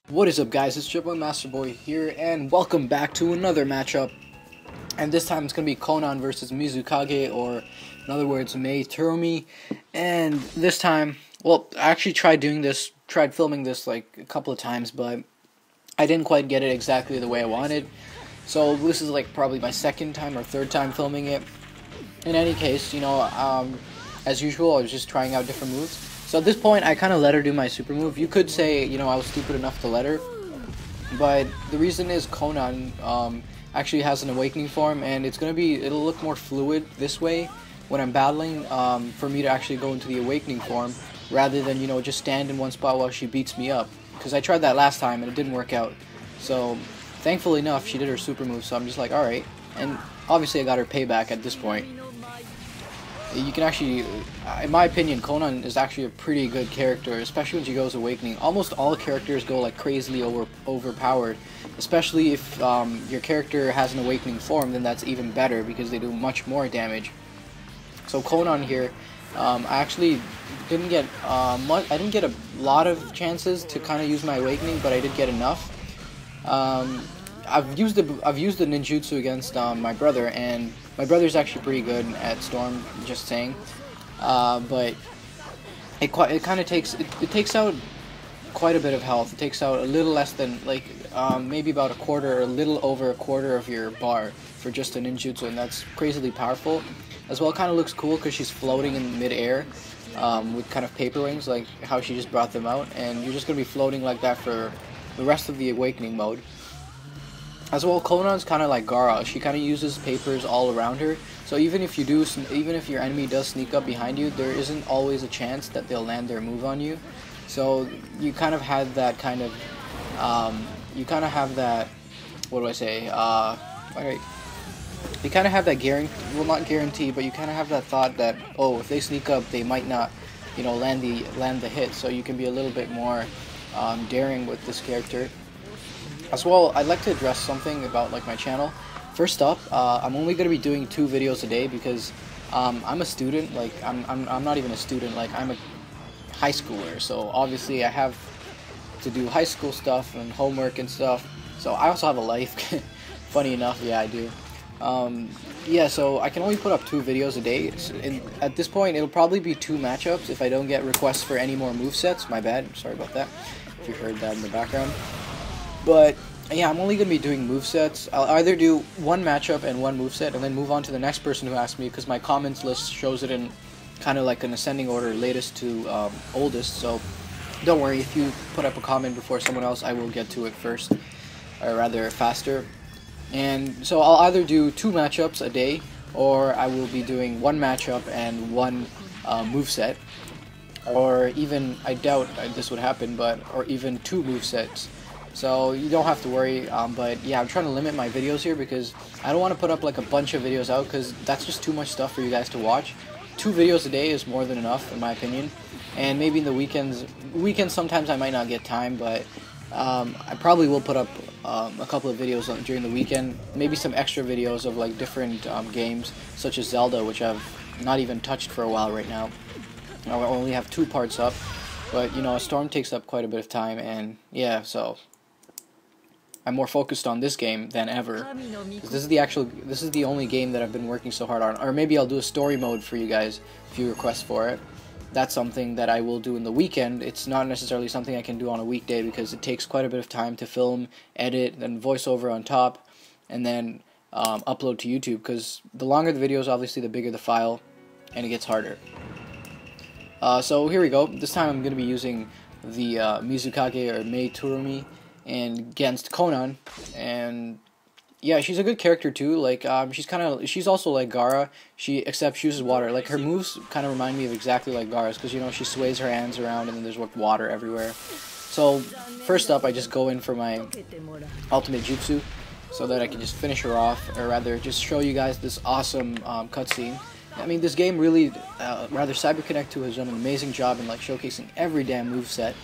What is up, guys? It's Triple Master Boy here, and welcome back to another matchup. And this time it's going to be Konan versus Mizukage, or in other words, Mei Turumi. And this time, well, I actually tried filming this like a couple of times, but I didn't quite get it exactly the way I wanted. So this is like probably my second time or third time filming it. In any case, as usual, I was just trying out different moves. So at this point, I kind of let her do my super move. You could say, I was stupid enough to let her. But the reason is Konan actually has an awakening form, and it'll look more fluid this way when I'm battling, for me to actually go into the awakening form, rather than, just stand in one spot while she beats me up. Because I tried that last time, and it didn't work out. So, thankfully enough, she did her super move, so I'm just like, alright. And obviously I got her payback at this point. You can actually, in my opinion, Konan is actually a pretty good character, especially when she goes awakening. Almost all characters go like crazily overpowered, especially if your character has an awakening form. Then that's even better because they do much more damage. So Konan here, I actually didn't get I didn't get a lot of chances to kind of use my awakening, but I did get enough. I've used the ninjutsu against my brother, and my brother's actually pretty good at Storm, just saying. But it kind of takes out quite a bit of health. It takes out a little less than maybe about a quarter or a little over a quarter of your bar for just a ninjutsu, and that's crazily powerful. As well, it kind of looks cool because she's floating in mid-air with kind of paper wings, like how she just brought them out, and you're just gonna be floating like that for the rest of the awakening mode. As well, Konan's kind of like Gaara. She kind of uses papers all around her. So even if your enemy does sneak up behind you, there isn't always a chance that they'll land their move on you. So you kind of had that kind of, what do I say? You kind of have that guarantee. Well, not guarantee, but you kind of have that thought that, oh, if they sneak up, they might not, land the hit. So you can be a little bit more daring with this character. As well, I'd like to address something about my channel. First up, I'm only going to be doing 2 videos a day because I'm a student. I'm not even a student. I'm a high schooler, so obviously I have to do high school stuff and homework and stuff. So I also have a life. Funny enough, yeah, I do. Yeah, so I can only put up 2 videos a day. At this point, it'll probably be 2 matchups if I don't get requests for any more movesets. My bad. Sorry about that, if you heard that in the background. But yeah, I'm only going to be doing movesets. I'll either do 1 matchup and 1 moveset and then move on to the next person who asked me, because my comments list shows it in kind of like an ascending order, latest to oldest. So don't worry, if you put up a comment before someone else, I will get to it first, or rather faster. And so I'll either do 2 matchups a day, or I will be doing 1 matchup and 1 moveset. Or even, I doubt this would happen, or even 2 movesets. So you don't have to worry, but yeah, I'm trying to limit my videos here because I don't want to put up a bunch of videos out, because that's just too much stuff for you guys to watch. 2 videos a day is more than enough, in my opinion. And maybe in the weekends sometimes I might not get time, but I probably will put up a couple of videos during the weekend. Maybe some extra videos of different games, such as Zelda, which I've not even touched for a while right now. I only have 2 parts up, but Storm takes up quite a bit of time, and yeah, so I'm more focused on this game than ever. This is the only game that I've been working so hard on. Or maybe I'll do a story mode for you guys if you request for it. That's something that I will do in the weekend. It's not necessarily something I can do on a weekday because it takes quite a bit of time to film, edit, then voiceover on top, and then upload to YouTube, because the longer the videos, obviously the bigger the file, and it gets harder. So here we go. This time I'm going to be using the Mizukage, or Mei Turumi, and against Konan. And yeah, she's a good character too. She's also like Gaara, except she uses water. Her moves kind of remind me of exactly like Gaara's, because she sways her hands around and then there's water everywhere. So first up, I just go in for my ultimate jutsu so that I can just finish her off, or rather just show you guys this awesome cutscene. I mean, this game really, CyberConnect 2 has done an amazing job in showcasing every damn moveset.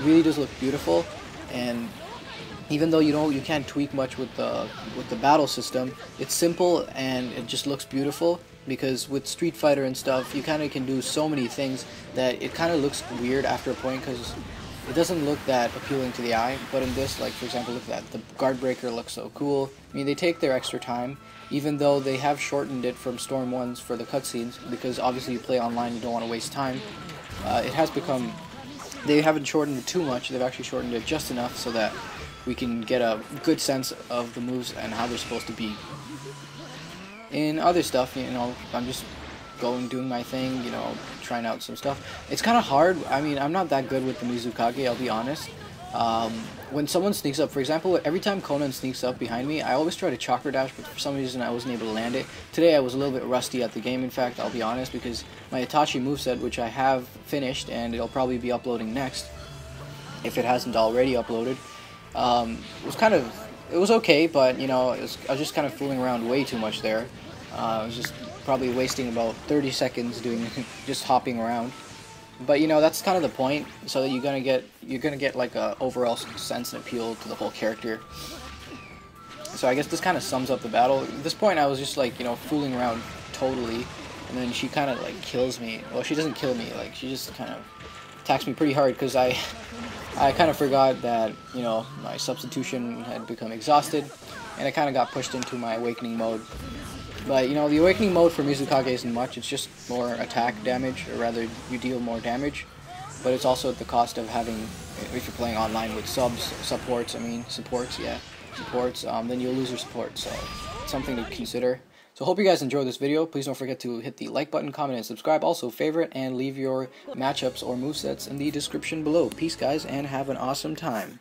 Really does look beautiful, and even though you can't tweak much with the battle system, it's simple and it just looks beautiful. because with Street Fighter and stuff, you kind of can do so many things that it kind of looks weird after a point because it doesn't look that appealing to the eye. But in this, like for example, look at that, the guard breaker looks so cool. I mean, they take their extra time, even though they have shortened it from Storm 1s for the cutscenes, because obviously you play online, you don't want to waste time. It has become, they haven't shortened it too much, they've actually shortened it just enough so that we can get a good sense of the moves and how they're supposed to be. In other stuff, you know, I'm just doing my thing, you know, trying out some stuff. It's kind of hard. I mean, I'm not that good with the Mizukage, I'll be honest. When someone sneaks up, for example, every time Konan sneaks up behind me, I always try to chakra dash, but for some reason I wasn't able to land it. Today I was a little bit rusty at the game, in fact, I'll be honest, because my Itachi moveset, which I have finished, and it'll probably be uploading next, if it hasn't already uploaded, it was okay, but you know, I was just kind of fooling around way too much there. I was just probably wasting about 30 seconds doing just hopping around. But you know, that's kind of the point, so that you're gonna get like a overall sense and appeal to the whole character. So I guess this kind of sums up the battle. At this point, I was just like, you know, fooling around totally, and then she kind of like kills me. Well, she doesn't kill me, like she just kind of attacks me pretty hard because I kind of forgot that, you know, my substitution had become exhausted, and I kind of got pushed into my awakening mode. But, you know, the awakening mode for Mizukage isn't much, it's just more attack damage, or rather, you deal more damage. But it's also at the cost of having, if you're playing online with supports, then you'll lose your support, so it's something to consider. So hope you guys enjoyed this video. Please don't forget to hit the like button, comment, and subscribe. Also, favorite and leave your matchups or movesets in the description below. Peace, guys, and have an awesome time.